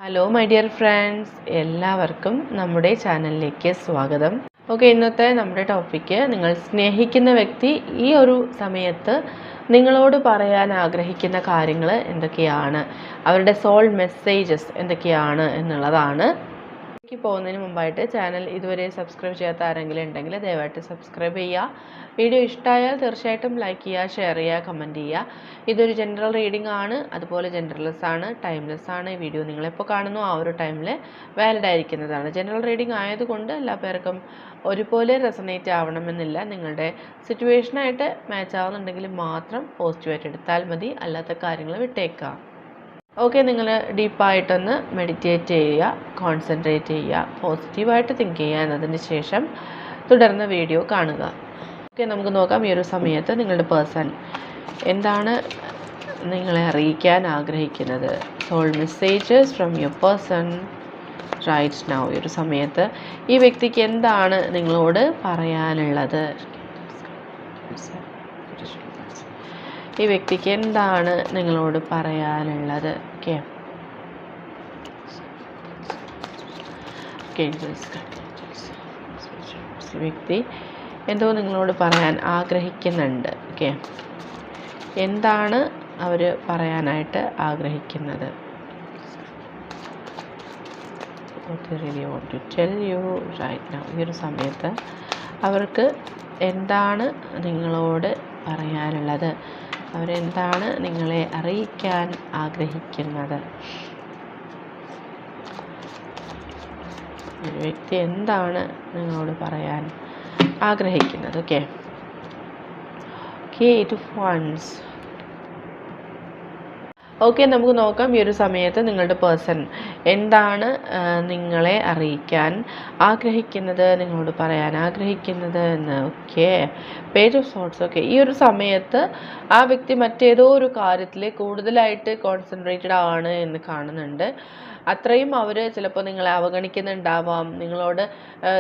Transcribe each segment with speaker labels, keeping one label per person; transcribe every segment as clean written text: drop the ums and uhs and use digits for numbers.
Speaker 1: Hello my dear friends, എല്ലാവർക്കും നമ്മുടെ ചാനലിലേക്ക് സ്വാഗതം. ഇന്നത്തെ നമ്മുടെ ടോപ്പിക്ക്, നിങ്ങൾ സ്നേഹിക്കുന്ന വ്യക്തി ഈ ഒരു സമയത്ത് നിങ്ങളോട് പറയാൻ ആഗ്രഹിക്കുന്ന കാര്യങ്ങൾ എന്തൊക്കെയാണ്, അവരുടെ സോൾ മെസ്സേജസ് എന്തൊക്കെയാണ് എന്നുള്ളതാണ്. പോകുന്നതിന് മുമ്പായിട്ട് ചാനൽ ഇതുവരെ സബ്സ്ക്രൈബ് ചെയ്യാത്ത ആരെങ്കിലും ഉണ്ടെങ്കിൽ ദയവായിട്ട് സബ്സ്ക്രൈബ് ചെയ്യുക. വീഡിയോ ഇഷ്ടമായാൽ തീർച്ചയായിട്ടും ലൈക്ക് ചെയ്യുക, ഷെയർ ചെയ്യുക, കമൻറ്റ് ചെയ്യുക. ഇതൊരു ജനറൽ റീഡിംഗ് ആണ്, അതുപോലെ ജനറൽലെസ് ആണ്, ടൈംലെസ് ആണ്. ഈ വീഡിയോ നിങ്ങളെപ്പോൾ കാണുന്നു ആ ഒരു ടൈമിൽ വാലിഡ് ആയിരിക്കുന്നതാണ്. ജനറൽ റീഡിംഗ് ആയതുകൊണ്ട് എല്ലാ പേർക്കും ഒരുപോലെ റെസണേറ്റ് ആവണമെന്നില്ല. നിങ്ങളുടെ സിറ്റുവേഷനായിട്ട് മാച്ച് ആവുന്നുണ്ടെങ്കിൽ മാത്രം പോസിറ്റീവായിട്ട് എടുത്താൽ മതി, അല്ലാത്ത കാര്യങ്ങൾ വിട്ടേക്കുക. നിങ്ങൾ ഡീപ്പായിട്ടൊന്ന് മെഡിറ്റേറ്റ് ചെയ്യുക, കോൺസെൻട്രേറ്റ് ചെയ്യുക, പോസിറ്റീവായിട്ട് തിങ്ക് ചെയ്യുക. എന്നതിന് ശേഷം തുടർന്ന് വീഡിയോ കാണുക. നമുക്ക് നോക്കാം ഈ ഒരു സമയത്ത് നിങ്ങളുടെ പേഴ്സൺ എന്താണ് നിങ്ങളെ അറിയിക്കാൻ ആഗ്രഹിക്കുന്നത്. Soul messages from your person right now. ഈ ഒരു സമയത്ത് ഈ വ്യക്തിക്ക് എന്താണ് നിങ്ങളോട് പറയാനുള്ളത്? ഈ വ്യക്തിക്ക് എന്താണ് നിങ്ങളോട് പറയാനുള്ളത്? വ്യക്തി എന്തോ നിങ്ങളോട് പറയാൻ ആഗ്രഹിക്കുന്നുണ്ട്. എന്താണ് അവർ പറയാനായിട്ട് ആഗ്രഹിക്കുന്നത്? ഈ ഒരു സമയത്ത് അവർക്ക് എന്താണ് നിങ്ങളോട് പറയാനുള്ളത്? അവരെന്താണ് നിങ്ങളെ അറിയിക്കാൻ ആഗ്രഹിക്കുന്നത്? ഒരു വ്യക്തി എന്താണ് നിങ്ങളോട് പറയാൻ ആഗ്രഹിക്കുന്നത്? Eight of Wands. നമുക്ക് നോക്കാം ഈ ഒരു സമയത്ത് നിങ്ങളുടെ പേഴ്സൺ എന്താണ് നിങ്ങളെ അറിയിക്കാൻ ആഗ്രഹിക്കുന്നത്, നിങ്ങളോട് പറയാൻ ആഗ്രഹിക്കുന്നത് എന്ന്. Page of sorts. ഈ ഒരു സമയത്ത് ആ വ്യക്തി മറ്റേതോ ഒരു കാര്യത്തിൽ കൂടുതലായിട്ട് കോൺസെൻട്രേറ്റഡ് ആണ് എന്ന് കാണുന്നുണ്ട്. അത്രയും അവർ ചിലപ്പോൾ നിങ്ങളെ അവഗണിക്കുന്നുണ്ടാവാം, നിങ്ങളോട്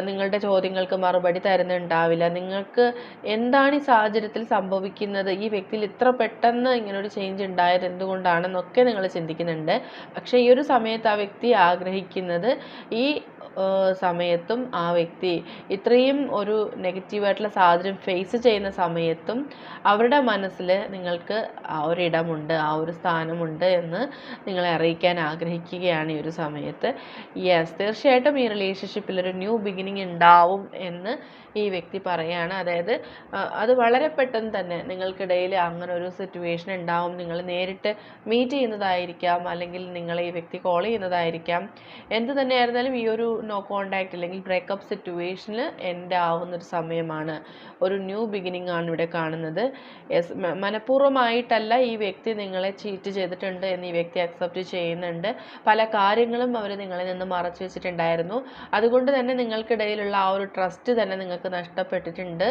Speaker 1: നിങ്ങളുടെ ചോദ്യങ്ങൾക്ക് മറുപടി തരുന്നുണ്ടാവില്ല. നിങ്ങൾക്ക് എന്താണ് ഈ സാഹചര്യത്തിൽ സംഭവിക്കുന്നത്, ഈ വ്യക്തിയിൽ ഇത്ര പെട്ടെന്ന് ഇങ്ങനൊരു ചേഞ്ച് ഉണ്ടായത് എന്തുകൊണ്ടാണെന്നൊക്കെ നിങ്ങൾ ചിന്തിക്കുന്നുണ്ട്. പക്ഷേ ഈ ഒരു സമയത്ത് ആ വ്യക്തി ആഗ്രഹിക്കുന്നത്, ഈ സമയത്തും ആ വ്യക്തി ഇത്രയും ഒരു നെഗറ്റീവായിട്ടുള്ള സാഹചര്യം ഫേസ് ചെയ്യുന്ന സമയത്തും അവരുടെ മനസ്സിൽ നിങ്ങൾക്ക് ആ ഒരിടമുണ്ട്, ആ ഒരു സ്ഥാനമുണ്ട് എന്ന് നിങ്ങളെ അറിയിക്കാൻ ആഗ്രഹിക്കുകയാണ് ഈ ഒരു സമയത്ത്. തീർച്ചയായിട്ടും ഈ റിലേഷൻഷിപ്പിൽ ഒരു ന്യൂ ബിഗിനിങ് ഉണ്ടാവും എന്ന് ഈ വ്യക്തി പറയുകയാണ്. അതായത് അത് വളരെ പെട്ടെന്ന് തന്നെ നിങ്ങൾക്കിടയിൽ അങ്ങനെ ഒരു സിറ്റുവേഷൻ ഉണ്ടാവും. നിങ്ങൾ നേരിട്ട് മീറ്റ് ചെയ്യുന്നതായിരിക്കാം, അല്ലെങ്കിൽ നിങ്ങളെ ഈ വ്യക്തി കോൾ ചെയ്യുന്നതായിരിക്കാം. എന്ത് തന്നെയായിരുന്നാലും ഈ ഒരു നോ കോണ്ടാക്ട് അല്ലെങ്കിൽ ബ്രേക്കപ്പ് സിറ്റുവേഷനിൽ എൻഡ് ആവുന്നൊരു സമയമാണ്. ഒരു ന്യൂ ബിഗിനിങ് ആണ് ഇവിടെ കാണുന്നത്. മനഃപൂർവ്വമായിട്ടല്ല ഈ വ്യക്തി നിങ്ങളെ ചീറ്റ് ചെയ്തിട്ടുണ്ട് എന്ന് ഈ വ്യക്തി അക്സെപ്റ്റ് ചെയ്യുന്നുണ്ട്. പല കാര്യങ്ങളും അവർ നിങ്ങളിൽ നിന്ന് മറച്ചു വെച്ചിട്ടുണ്ടായിരുന്നു. അതുകൊണ്ട് തന്നെ നിങ്ങൾക്കിടയിലുള്ള ആ ഒരു ട്രസ്റ്റ് തന്നെ നിങ്ങൾക്ക് നഷ്ടപ്പെട്ടിട്ടുണ്ട്.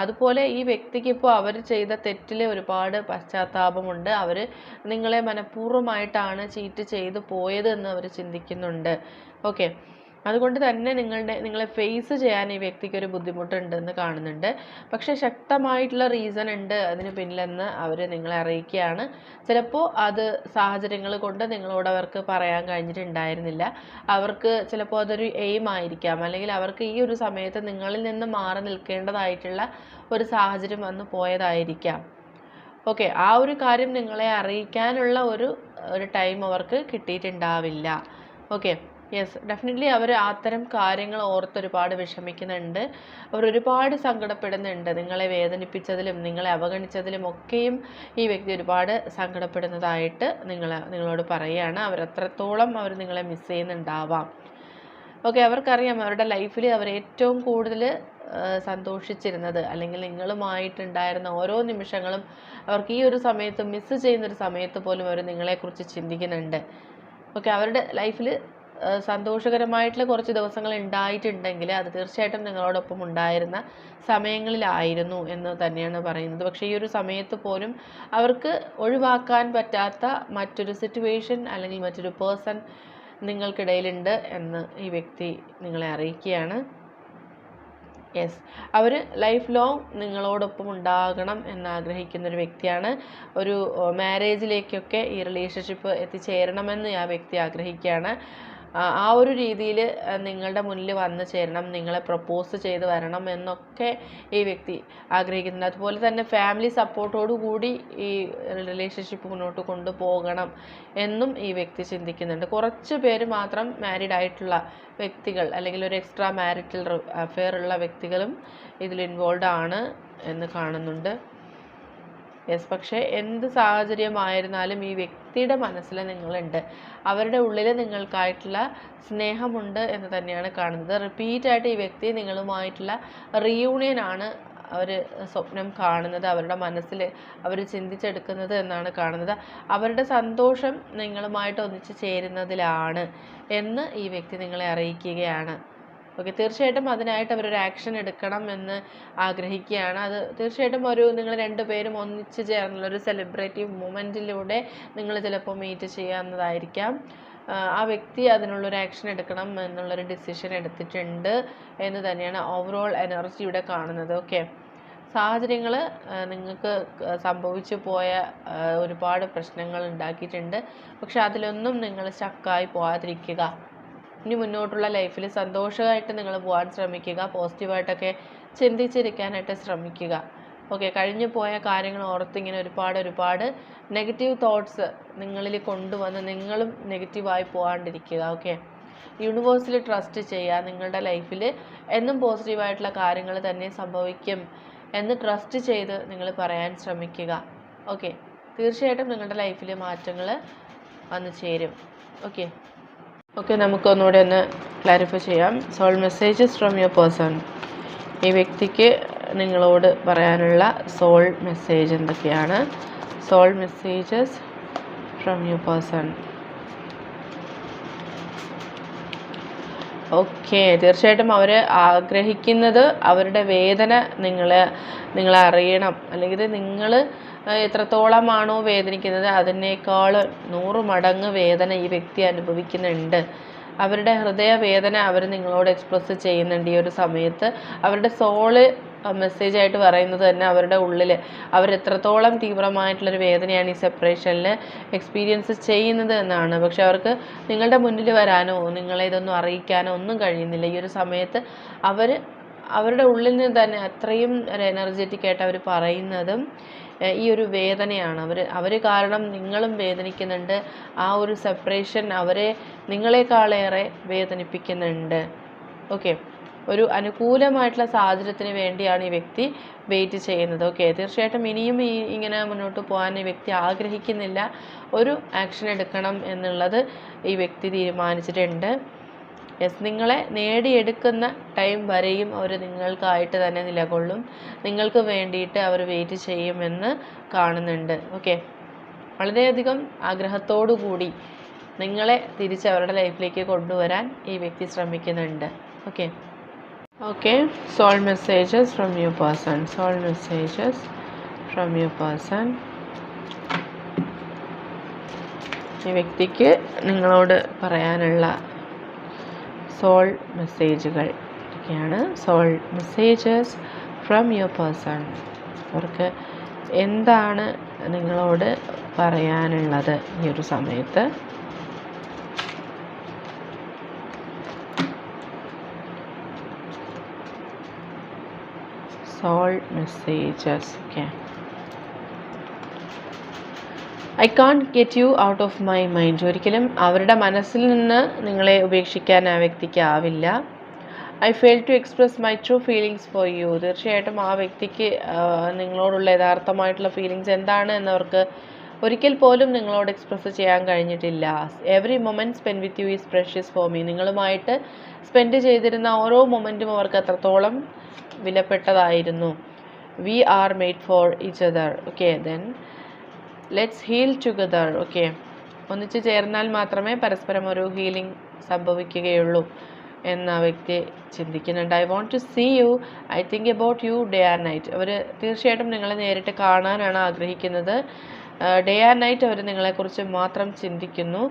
Speaker 1: അതുപോലെ ഈ വ്യക്തിക്ക് ഇപ്പോൾ അവർ ചെയ്ത തെറ്റിൽ ഒരുപാട് പശ്ചാത്താപമുണ്ട്. അവർ നിങ്ങളെ മനഃപൂർവ്വമായിട്ടാണ് ചീറ്റ് ചെയ്തു പോയത് എന്ന് അവർ ചിന്തിക്കുന്നുണ്ട്. അതുകൊണ്ട് തന്നെ നിങ്ങളെ ഫേസ് ചെയ്യാൻ ഈ വ്യക്തിക്ക് ഒരു ബുദ്ധിമുട്ടുണ്ടെന്ന് കാണുന്നുണ്ട്. പക്ഷേ ശക്തമായിട്ടുള്ള റീസൺ ഉണ്ട് അതിന് പിന്നിലെന്ന് അവർ നിങ്ങളെ അറിയിക്കുകയാണ്. ചിലപ്പോൾ അത് സാഹചര്യങ്ങൾ കൊണ്ട് നിങ്ങളോട് അവർക്ക് പറയാൻ കഴിഞ്ഞിട്ടുണ്ടായിരുന്നില്ല. അവർക്ക് ചിലപ്പോൾ അതൊരു എയിം ആയിരിക്കാം, അല്ലെങ്കിൽ അവർക്ക് ഈ ഒരു സമയത്ത് നിങ്ങളിൽ നിന്ന് മാറി നിൽക്കേണ്ടതായിട്ടുള്ള ഒരു സാഹചര്യം വന്നു പോയതായിരിക്കാം. ആ ഒരു കാര്യം നിങ്ങളെ അറിയിക്കാനുള്ള ഒരു ടൈം അവർക്ക് കിട്ടിയിട്ടുണ്ടാവില്ല. ഡെഫിനറ്റ്ലി അവർ അത്തരം കാര്യങ്ങൾ ഓർത്ത് ഒരുപാട് വിഷമിക്കുന്നുണ്ട്. അവർ ഒരുപാട് സങ്കടപ്പെടുന്നുണ്ട്. നിങ്ങളെ വേദനിപ്പിച്ചതിലും നിങ്ങളെ അവഗണിച്ചതിലും ഒക്കെയും ഈ വ്യക്തി ഒരുപാട് സങ്കടപ്പെടുന്നതായിട്ട് നിങ്ങളോട് പറയുകയാണ്. അവരത്രത്തോളം അവർ നിങ്ങളെ മിസ് ചെയ്യുന്നുണ്ടാവാം. അവർക്കറിയാം അവരുടെ ലൈഫിൽ അവർ ഏറ്റവും കൂടുതൽ സന്തോഷിച്ചിരുന്നത്, അല്ലെങ്കിൽ നിങ്ങളുമായിട്ടുണ്ടായിരുന്ന ഓരോ നിമിഷങ്ങളും അവർക്ക് ഈ ഒരു സമയത്ത് മിസ് ചെയ്യുന്നൊരു സമയത്ത് പോലും അവർ നിങ്ങളെക്കുറിച്ച് ചിന്തിക്കുന്നുണ്ട്. അവരുടെ ലൈഫിൽ സന്തോഷകരമായിട്ടുള്ള കുറച്ച് ദിവസങ്ങൾ ഉണ്ടായിട്ടുണ്ടെങ്കിൽ അത് തീർച്ചയായിട്ടും നിങ്ങളോടൊപ്പം ഉണ്ടായിരുന്ന സമയങ്ങളിലായിരുന്നു എന്ന് തന്നെയാണ് പറയുന്നത്. പക്ഷേ ഈ ഒരു സമയത്ത് പോലും അവർക്ക് ഒഴിവാക്കാൻ പറ്റാത്ത മറ്റൊരു സിറ്റുവേഷൻ അല്ലെങ്കിൽ മറ്റൊരു പേഴ്സൺ നിങ്ങൾക്കിടയിലുണ്ട് എന്ന് ഈ വ്യക്തി നിങ്ങളെ അറിയിക്കുകയാണ്. യെസ്, അവർ ലൈഫ് ലോങ് നിങ്ങളോടൊപ്പം ഉണ്ടാകണം എന്നാഗ്രഹിക്കുന്ന ഒരു വ്യക്തിയാണ്. ഒരു മാരേജിലേക്കൊക്കെ ഈ റിലേഷൻഷിപ്പ് എത്തിച്ചേരണമെന്ന് ആ വ്യക്തി ആഗ്രഹിക്കുകയാണ്. ആ ഒരു രീതിയിൽ നിങ്ങളുടെ മുന്നിൽ വന്നു ചേരണം, നിങ്ങളെ പ്രപ്പോസ് ചെയ്ത് വരണം എന്നൊക്കെ ഈ വ്യക്തി ആഗ്രഹിക്കുന്നുണ്ട്. അതുപോലെ തന്നെ ഫാമിലി സപ്പോർട്ടോടു കൂടി ഈ റിലേഷൻഷിപ്പ് മുന്നോട്ട് കൊണ്ടുപോകണം എന്നും ഈ വ്യക്തി ചിന്തിക്കുന്നുണ്ട്. കുറച്ച് പേര് മാത്രം മാരീഡ് ആയിട്ടുള്ള വ്യക്തികൾ അല്ലെങ്കിൽ ഒരു എക്സ്ട്രാ മാരിറ്റൽ അഫെയർ ഉള്ള വ്യക്തികളും ഇതിൽ ഇൻവോൾവ് ആണ് എന്ന് കാണുന്നുണ്ട്. യെസ്, പക്ഷേ എന്ത് സാഹചര്യമായിരുന്നാലും ഈ വ്യക്തിയുടെ മനസ്സിൽ നിങ്ങളുണ്ട്, അവരുടെ ഉള്ളിൽ നിങ്ങൾക്കായിട്ടുള്ള സ്നേഹമുണ്ട് എന്ന് തന്നെയാണ് കാണുന്നത്. റിപ്പീറ്റായിട്ട് ഈ വ്യക്തി നിങ്ങളുമായിട്ടുള്ള റീയൂണിയനാണ് അവർ സ്വപ്നം കാണുന്നത്, അവരുടെ മനസ്സിൽ അവർ ചിന്തിച്ചെടുക്കുന്നത് എന്നാണ് കാണുന്നത്. അവരുടെ സന്തോഷം നിങ്ങളുമായിട്ട് ഒന്നിച്ച് ചേരുന്നതിലാണ് എന്ന് ഈ വ്യക്തി നിങ്ങളെ അറിയിക്കുകയാണ്. ഓക്കെ, തീർച്ചയായിട്ടും അതിനായിട്ട് അവരൊരു ആക്ഷൻ എടുക്കണം എന്ന് ആഗ്രഹിക്കുകയാണ്. അത് തീർച്ചയായിട്ടും നിങ്ങൾ രണ്ടുപേരും ഒന്നിച്ച് ചേർന്നുള്ള ഒരു സെലിബ്രേറ്റീവ് മൂമെൻറ്റിലൂടെ നിങ്ങൾ ചിലപ്പോൾ മീറ്റ് ചെയ്യാവുന്നതായിരിക്കാം. ആ വ്യക്തി അതിനുള്ളൊരു ആക്ഷൻ എടുക്കണം എന്നുള്ളൊരു ഡിസിഷൻ എടുത്തിട്ടുണ്ട് എന്ന് തന്നെയാണ് ഓവറോൾ എനർജി ഇവിടെ കാണുന്നത്. ഓക്കെ, സാഹചര്യങ്ങൾ നിങ്ങൾക്ക് സംഭവിച്ചു പോയ ഒരുപാട് പ്രശ്നങ്ങൾ ഉണ്ടാക്കിയിട്ടുണ്ട്. പക്ഷെ അതിലൊന്നും നിങ്ങൾ സ്റ്റക്കായി പോകാതിരിക്കുക. ഇനി മുന്നോട്ടുള്ള ലൈഫിൽ സന്തോഷമായിട്ട് നിങ്ങൾ പോകാൻ ശ്രമിക്കുക, പോസിറ്റീവായിട്ടൊക്കെ ചിന്തിച്ചിരിക്കാനായിട്ട് ശ്രമിക്കുക. ഓക്കെ, കഴിഞ്ഞു പോയ കാര്യങ്ങൾ ഓർത്തിങ്ങനെ ഒരുപാട് നെഗറ്റീവ് തോട്ട്സ് നിങ്ങളിൽ കൊണ്ടുവന്ന് നിങ്ങളും നെഗറ്റീവായി പോകാണ്ടിരിക്കുക. ഓക്കെ, യൂണിവേഴ്സിൽ ട്രസ്റ്റ് ചെയ്യുക. നിങ്ങളുടെ ലൈഫിൽ എന്നും പോസിറ്റീവായിട്ടുള്ള കാര്യങ്ങൾ തന്നെ സംഭവിക്കും എന്ന് ട്രസ്റ്റ് ചെയ്ത് നിങ്ങൾ പറയാൻ ശ്രമിക്കുക. ഓക്കെ, തീർച്ചയായിട്ടും നിങ്ങളുടെ ലൈഫിൽ മാറ്റങ്ങൾ വന്നു ചേരും. ഓക്കെ, നമുക്കൊന്നുകൂടെ ഒന്ന് ക്ലാരിഫൈ ചെയ്യാം. Soul messages from your person. ഈ വ്യക്തിക്ക് നിങ്ങളോട് പറയാനുള്ള സോൾ മെസ്സേജ് എന്തൊക്കെയാണ്? Soul messages from your person. Okay, തീർച്ചയായിട്ടും അവർ ആഗ്രഹിക്കുന്നത് അവരുടെ വേദന നിങ്ങളെ അറിയണം, അല്ലെങ്കിൽ നിങ്ങൾ എത്രത്തോളമാണോ വേദനിക്കുന്നത് അതിനേക്കാൾ 100 മടങ്ങ് വേദന ഈ വ്യക്തി അനുഭവിക്കുന്നുണ്ട്. അവരുടെ ഹൃദയവേദന അവർ നിങ്ങളോട് എക്സ്പ്രസ് ചെയ്യുന്നുണ്ട് ഈ ഒരു സമയത്ത്. അവരുടെ സോള് മെസ്സേജായിട്ട് പറയുന്നത് തന്നെ അവരുടെ ഉള്ളിൽ അവരെത്രത്തോളം തീവ്രമായിട്ടുള്ളൊരു വേദനയാണ് ഈ സെപ്പറേഷനിൽ എക്സ്പീരിയൻസ് ചെയ്യുന്നത് എന്നാണ്. പക്ഷെ അവർക്ക് നിങ്ങളുടെ മുന്നിൽ വരാനോ നിങ്ങളെ ഇതൊന്നും അറിയിക്കാനോ ഒന്നും കഴിയുന്നില്ല. ഈ ഒരു സമയത്ത് അവരുടെ ഉള്ളിൽ നിന്ന് തന്നെ അത്രയും ഒരു എനർജറ്റിക് ആയിട്ട് അവർ പറയുന്നതും ഈ ഒരു വേദനയാണ്. അവർ കാരണം നിങ്ങളും വേദനിക്കുന്നുണ്ട്. ആ ഒരു സെപ്പറേഷൻ അവരെ നിങ്ങളെക്കാളേറെ വേദനിപ്പിക്കുന്നുണ്ട്. ഓക്കെ, ഒരു അനുകൂലമായിട്ടുള്ള സാഹചര്യത്തിന് വേണ്ടിയാണ് ഈ വ്യക്തി വെയിറ്റ് ചെയ്യുന്നത്. ഓക്കെ, തീർച്ചയായിട്ടും ഇനിയും ഇങ്ങനെ മുന്നോട്ട് പോകാൻ ഈ വ്യക്തി ആഗ്രഹിക്കുന്നില്ല. ഒരു ആക്ഷൻ എടുക്കണം എന്നുള്ളത് ഈ വ്യക്തി തീരുമാനിച്ചിട്ടുണ്ട്. യെസ്, നിങ്ങളെ നേടിയെടുക്കുന്ന ടൈം വരെയും അവർ നിങ്ങൾക്കായിട്ട് തന്നെ നിലകൊള്ളും. നിങ്ങൾക്ക് വേണ്ടിയിട്ട് അവർ വെയിറ്റ് ചെയ്യുമെന്ന് കാണുന്നുണ്ട്. ഓക്കെ, വളരെയധികം ആഗ്രഹത്തോടു കൂടി നിങ്ങളെ തിരിച്ച് അവരുടെ ലൈഫിലേക്ക് കൊണ്ടുവരാൻ ഈ വ്യക്തി ശ്രമിക്കുന്നുണ്ട്. Okay, soul messages from your person. Soul messages from your person. ഈ വ്യക്തിക്ക് നിങ്ങളോട് പറയാനുള്ള സോൾ മെസ്സേജുകൾ ഒക്കെയാണ്. Soul messages from your person. അവർക്ക് എന്താണ് നിങ്ങളോട് പറയാനുള്ളത് ഈ ഒരു സമയത്ത്? Soul messages. Okay, I can't get you out of my mind. ഒരിക്കലും അവരുടെ മനസ്സിൽ നിന്ന് നിങ്ങളെ ഉപേക്ഷിക്കാൻ ആ വ്യക്തിക്ക് ആവില്ല. I fail to express my true feelings for you. തീർച്ചയായിട്ടും ആ വ്യക്തിക്ക് നിങ്ങളോടുള്ള യഥാർത്ഥമായിട്ടുള്ള ഫീലിങ്സ് എന്താണ് എന്നവർക്ക് ഒരിക്കൽ പോലും നിങ്ങളോട് എക്സ്പ്രസ് ചെയ്യാൻ കഴിഞ്ഞിട്ടില്ല. Every moment spend with you is precious for me. നിങ്ങളുമായിട്ട് സ്പെൻഡ് ചെയ്തിരുന്ന ഓരോ മൊമെൻറ്റും അവർക്ക് അത്രത്തോളം വിലപ്പെട്ടതായിരുന്നു. We are made for each other. Okay, then let's heal together. Okay, ഒന്നിച്ച് ചേർന്നാൽ മാത്രമേ പരസ്പരം ഒരു ഹീലിംഗ് സംഭവിക്കുകയുള്ളൂ എന്ന് ആ വ്യക്തി ചിന്തിക്കുന്നുണ്ട്. I want to see you, I think about you day and night. അവർ തീർച്ചയായിട്ടും നിങ്ങളെ നേരിട്ട് കാണാനാണ് ആഗ്രഹിക്കുന്നത്. ഡേ ആൻഡ് നൈറ്റ് അവർ നിങ്ങളെക്കുറിച്ച് മാത്രം ചിന്തിക്കുന്നു.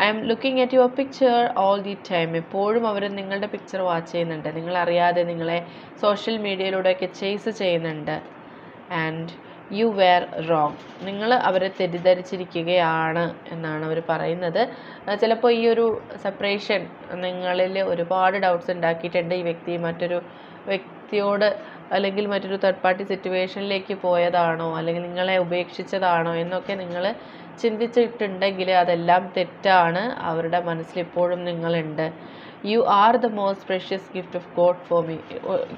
Speaker 1: I am looking at your picture all the time. എപ്പോഴും അവർ നിങ്ങളുടെ പിക്ചർ വാച്ച് ചെയ്യുന്നുണ്ട്, നിങ്ങളറിയാതെ നിങ്ങളെ സോഷ്യൽ മീഡിയയിലൂടെയൊക്കെ ചേസ് ചെയ്യുന്നുണ്ട്. And you were wrong. നിങ്ങൾ അവരെ തെറ്റിദ്ധരിച്ചിരിക്കുകയാണ് എന്നാണ് അവർ പറയുന്നത്. ചിലപ്പോൾ ഈ ഒരു സെപ്പറേഷൻ നിങ്ങളിൽ ഒരുപാട് ഡൗട്ട്സ് ഉണ്ടാക്കിയിട്ടുണ്ട്. ഈ വ്യക്തി മറ്റൊരു വ്യക്തിയോട് അല്ലെങ്കിൽ മറ്റൊരു തേർഡ് പാർട്ടി സിറ്റുവേഷനിലേക്ക് പോയതാണോ അല്ലെങ്കിൽ നിങ്ങളെ ഉപേക്ഷിച്ചതാണോ എന്നൊക്കെ നിങ്ങൾ ചിന്തിച്ചിട്ടുണ്ടെങ്കിൽ അതെല്ലാം തെറ്റാണ്. അവരുടെ മനസ്സിൽ ഇപ്പോഴും നിങ്ങളുണ്ട്. You are the most precious gift of God for me.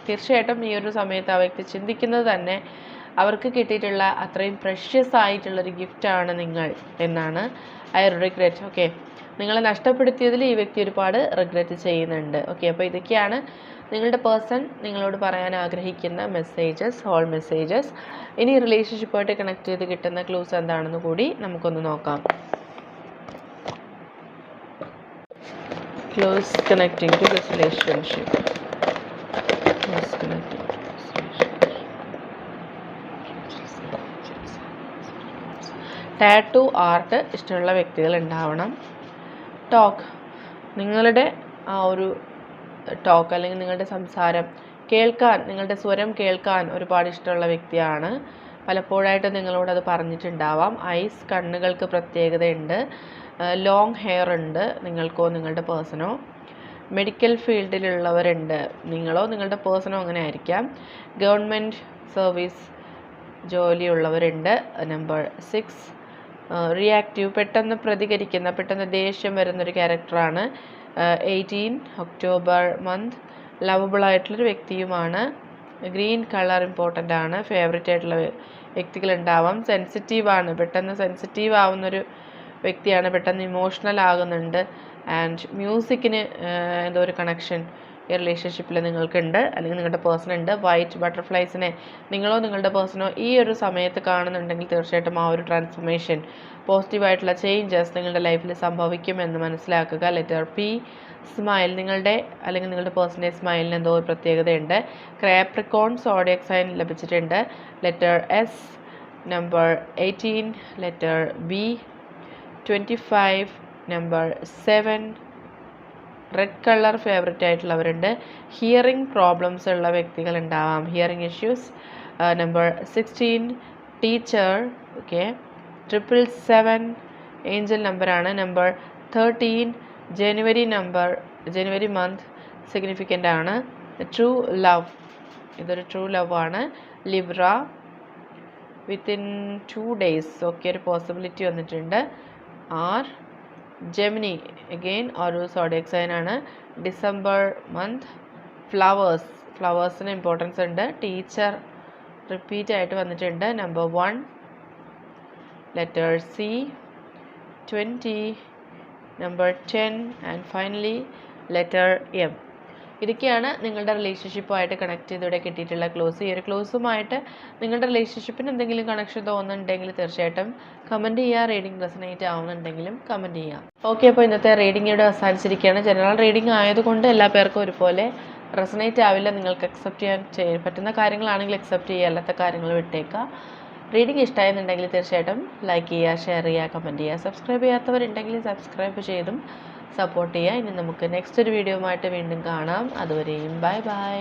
Speaker 1: തീർച്ചയായിട്ടും ഈ ഒരു സമയത്ത് ആ വ്യക്തി ചിന്തിക്കുന്നത് തന്നെ അവർക്ക് കിട്ടിയിട്ടുള്ള അത്രയും പ്രഷ്യസ് ആയിട്ടുള്ളൊരു ഗിഫ്റ്റാണ് നിങ്ങൾ എന്നാണ്. I regret. ഓക്കെ, നിങ്ങളെ നഷ്ടപ്പെടുത്തിയതിൽ ഈ വ്യക്തി ഒരുപാട് റിഗ്രറ്റ് ചെയ്യുന്നുണ്ട്. ഓക്കെ, അപ്പോൾ ഇതൊക്കെയാണ് നിങ്ങളുടെ പേഴ്സൺ നിങ്ങളോട് പറയാൻ ആഗ്രഹിക്കുന്ന മെസ്സേജസ്, ഹോൾ മെസ്സേജസ്. ഇനി റിലേഷൻഷിപ്പായിട്ട് കണക്ട് ചെയ്ത് കിട്ടുന്ന ക്ലൂസ് എന്താണെന്ന് കൂടി നമുക്കൊന്ന് നോക്കാം. Close connecting to this relationship. Close connecting. Tattoo art ഇഷ്ടമുള്ള വ്യക്തികൾ ഉണ്ടാവണം. ടോക്ക്, നിങ്ങളുടെ ആ ഒരു ടോക്ക് അല്ലെങ്കിൽ നിങ്ങളുടെ സംസാരം കേൾക്കാൻ, നിങ്ങളുടെ സ്വരം കേൾക്കാൻ ഒരുപാട് ഇഷ്ടമുള്ള വ്യക്തിയാണ്. പലപ്പോഴായിട്ട് നിങ്ങളോട് അത് പറഞ്ഞിട്ടുണ്ടാവാം. ഐസ്, കണ്ണുകൾക്ക് പ്രത്യേകതയുണ്ട്. ലോങ് ഹെയർ ഉണ്ട് നിങ്ങൾക്കോ നിങ്ങളുടെ പേഴ്സണോ. മെഡിക്കൽ ഫീൽഡിലുള്ളവരുണ്ട്, നിങ്ങളോ നിങ്ങളുടെ പേഴ്സണോ അങ്ങനെ ആയിരിക്കാം. ഗവൺമെൻറ് സർവീസ് ജോലിയുള്ളവരുണ്ട്. നമ്പർ 6 റിയാക്റ്റീവ്, പെട്ടെന്ന് പ്രതികരിക്കുന്ന, പെട്ടെന്ന് ദേഷ്യം വരുന്നൊരു ക്യാരക്ടറാണ്. 18 ഒക്ടോബർ മന്ത്, ലവബിൾ ആയിട്ടുള്ളൊരു വ്യക്തിയുമാണ്. ഗ്രീൻ കളർ ഇമ്പോർട്ടൻ്റ് ആണ്. ഫേവറേറ്റ് ആയിട്ടുള്ള വ്യക്തികളുണ്ടാവാം. സെൻസിറ്റീവാണ്, പെട്ടെന്ന് സെൻസിറ്റീവ് ആവുന്നൊരു വ്യക്തിയാണ്, പെട്ടെന്ന് ഇമോഷണൽ ആകുന്നുണ്ട്. ആൻഡ് മ്യൂസിക്കിന് എന്തോ ഒരു കണക്ഷൻ ഈ റിലേഷൻഷിപ്പിൽ നിങ്ങൾക്കുണ്ട് അല്ലെങ്കിൽ നിങ്ങളുടെ പേഴ്സൺ ഉണ്ട്. വൈറ്റ് ബട്ടർഫ്ലൈസിനെ നിങ്ങളോ നിങ്ങളുടെ പേഴ്സണോ ഈ ഒരു സമയത്ത് കാണുന്നുണ്ടെങ്കിൽ തീർച്ചയായിട്ടും ആ ഒരു ട്രാൻസ്ഫോർമേഷൻ, പോസിറ്റീവായിട്ടുള്ള ചേഞ്ചസ് നിങ്ങളുടെ ലൈഫിൽ സംഭവിക്കുമെന്ന് മനസ്സിലാക്കുക. ലെറ്റർ പി, സ്മൈൽ, നിങ്ങളുടെ അല്ലെങ്കിൽ നിങ്ങളുടെ പേഴ്സൻ്റെ സ്മൈലിന് എന്തോ ഒരു പ്രത്യേകതയുണ്ട്. ക്യാപ്രിക്കോൺ സോഡിയക് സൈൻ ലഭിച്ചിട്ടുണ്ട്. Letter S, number 18, letter B, 25, number 7. Red colour favourite ആയിട്ടുള്ളവരുണ്ട്. ഹിയറിംഗ് പ്രോബ്ലംസ് ഉള്ള വ്യക്തികൾ ഉണ്ടാവാം, hearing issues. Number 16 teacher. Okay, 777 angel നമ്പറാണ്. നമ്പർ 13 ജനുവരി മന്ത് സിഗ്നിഫിക്കൻ്റ് ആണ്. ട്രൂ ലവ്, ഇതൊരു ട്രൂ ലവ് ആണ്. Libra, within 2 days. ഓക്കെ, ഒരു പോസിബിലിറ്റി വന്നിട്ടുണ്ട്. ആർ, ജെമിനി, അഗെയിൻ ഒരു സോഡിയക് സൈൻ ആണ്. December month. ഫ്ലവേഴ്സിന് ഇമ്പോർട്ടൻസ് ഉണ്ട്. ടീച്ചർ റിപ്പീറ്റ് ആയിട്ട് വന്നിട്ടുണ്ട്. Number 1, letter C, 20, number 10 and finally letter M. ഇതൊക്കെയാണ് നിങ്ങളുടെ റിലേഷൻഷിപ്പുമായിട്ട് കണക്ട് ചെയ്തിവിടെ കിട്ടിയിട്ടുള്ള ക്ലോസ്. ഈ ഒരു ക്ലോസുമായിട്ട് നിങ്ങളുടെ റിലേഷൻഷിപ്പിന് എന്തെങ്കിലും കണക്ഷൻ തോന്നുന്നുണ്ടെങ്കിൽ തീർച്ചയായിട്ടും കമൻറ്റ് ചെയ്യുക. റീഡിംഗ് റെസനേറ്റ് ആവുന്നുണ്ടെങ്കിലും കമൻറ്റ് ചെയ്യുക. ഓക്കെ, അപ്പോൾ ഇന്നത്തെ റീഡിംഗ് ഇവിടെ അവസാനിച്ചിരിക്കുകയാണ്. ജനറൽ റീഡിംഗ് ആയതുകൊണ്ട് എല്ലാ പേർക്കും ഒരുപോലെ റെസനേറ്റ് ആവില്ല. നിങ്ങൾക്ക് അക്സെപ്റ്റ് ചെയ്യാൻ പറ്റുന്ന കാര്യങ്ങളാണെങ്കിൽ അക്സെപ്റ്റ് ചെയ്യുക, അല്ലാത്ത കാര്യങ്ങൾ വിട്ടേക്കുക. റീഡിംഗ് ഇഷ്ടമായെന്നുണ്ടെങ്കിൽ തീർച്ചയായിട്ടും ലൈക്ക് ചെയ്യുക, ഷെയർ ചെയ്യുക, കമൻറ്റ് ചെയ്യുക. സബ്സ്ക്രൈബ് ചെയ്യാത്തവരുണ്ടെങ്കിൽ സബ്സ്ക്രൈബ് ചെയ്തും സപ്പോർട്ട് ചെയ്യുക. ഇനി നമുക്ക് നെക്സ്റ്റ് ഒരു വീഡിയോയുമായിട്ട് വീണ്ടും കാണാം. അതുവരെയും ബൈ ബൈ.